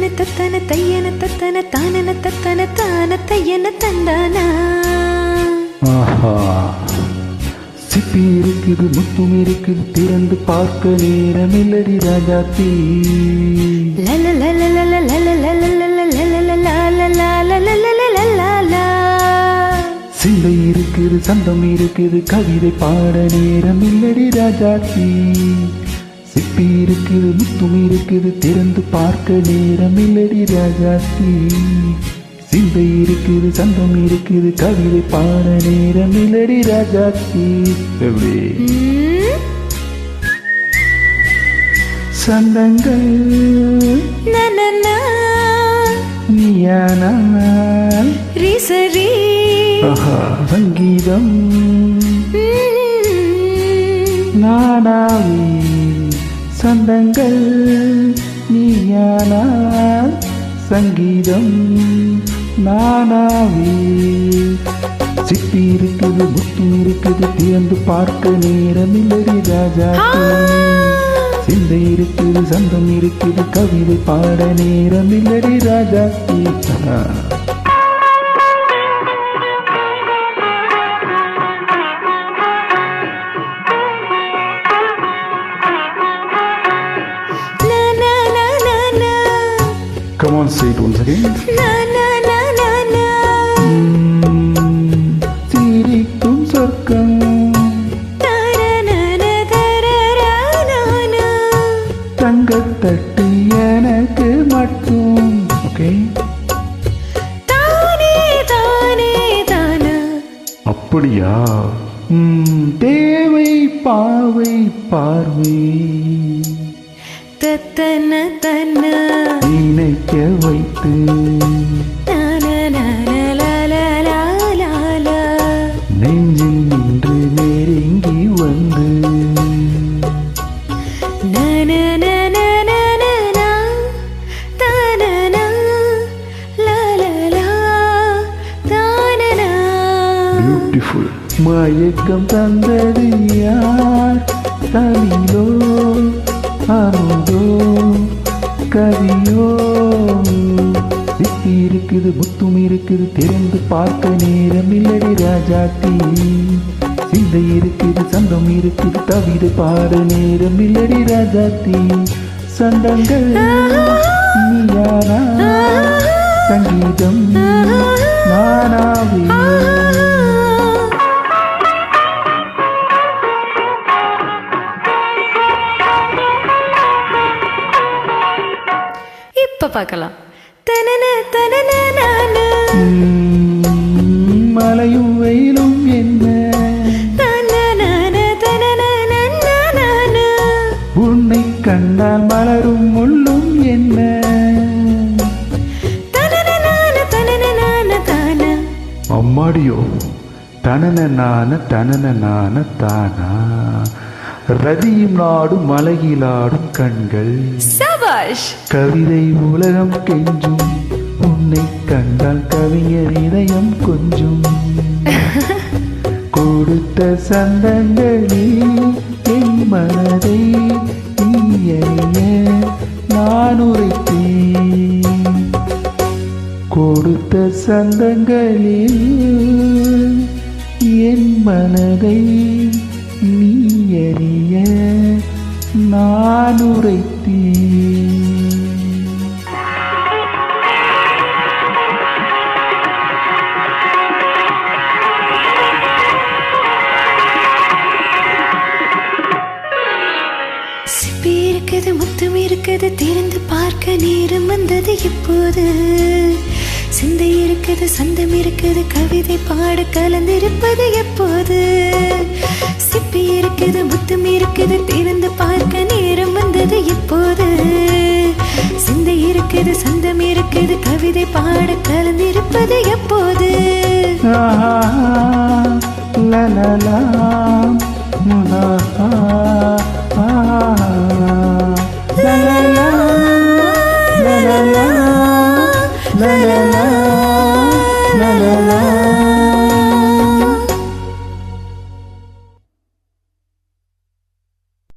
தத்தன தத்தன தையன தத்தன தானன தத்தன தான தையன தந்தானா. ஆஹா, சிப்பி இருக்குது, முத்தும் இருக்குது, திறந்து பார்க்க நேரமில்லடி ராஜாத்தி. சிந்தை இருக்குது, சந்தம் இருக்குது, கவிதை பாட நேரமில்லடி ராஜாத்தி. சிப்பி இருக்குது, முத்தும் இருக்குது, திறந்து பார்க்க நேரமில்லடி ராஜாத்தி. சிந்தை இருக்குது, சந்தம் இருக்குது, கவிதை பாட நேரமில்லடி ராஜாத்தி. எப்படி சந்தங்கள் நீயானால் ரீசரி சங்கீதம் நானாவே. சந்தங்கள் நீயானால் சங்கீதம் நானாவே. சிப்பி இருக்குது, முத்தும் இருக்குது, திறந்து பார்க்க நேரமில்லடி ராஜாத்தி. சிந்தை இருக்குது, சந்தம் இருக்குது, கவிதை பாட நேரமில்லடி Rajathi. Come on, say it once again. சிரிக்கும் சொர்க்கம் தங்கத்தட்டு எனக்கு மட்டும். ஓகே, அப்படியா? தேவை பாவை பார்வை தத்தன தன்ன நினைக்க வைத்து நெஞ்சில் நின்று நெருங்கி வந்து பியூட்டிஃபுல். மயக்கம் தந்தது யார்? தமிழோ அமுதோ கவியோ? சிப்பி இருக்குது, முத்தும் இருக்குது, திறந்து பார்க்க நேரமில்லடி ராஜாத்தி. சிந்தை இருக்குது, சந்தம் இருக்குது, கவிதை பாட நேரமில்லடி ராஜாத்தி. சந்தங்கள் நீயானா சங்கீதம் நானாவே. இப்ப பார்க்கலாம். மழையும் வெயிலும் என்ன, உன்னை கண்டால் மலரும் முள்ளும் என்ன. அம்மாடியோ தனன தானா. ரதியும் நாடும் மலையிலாடும் கண்கள், கவிதை உலகம் கெஞ்சும். உன்னை கண்டால் கவிஞர் இதயம் கொஞ்சம். கொடுத்த சந்தங்களில் என் மனதை நீயறிய நான் உரைத்தேன். கொடுத்த சந்தங்களில் என் மனதை நீயறிய நான் உரைத்தேன். சிப்பி இருக்குது, முத்தம் இருக்குது, திறந்து பார்க்க நேரம் வந்தது இப்போது. சிந்தை இருக்குது, சந்தம் இருக்குது, கவிதை பாட கலந்திருப்பது எப்போது. சிப்பி இருக்குது, முத்தம் இருக்குது, திறந்து பார்க்க நேரம் வந்தது இப்போது. சிந்தை இருக்குது, சந்தம் இருக்குது, கவிதை பாட கலந்திருப்பது எப்போது. லா லா லா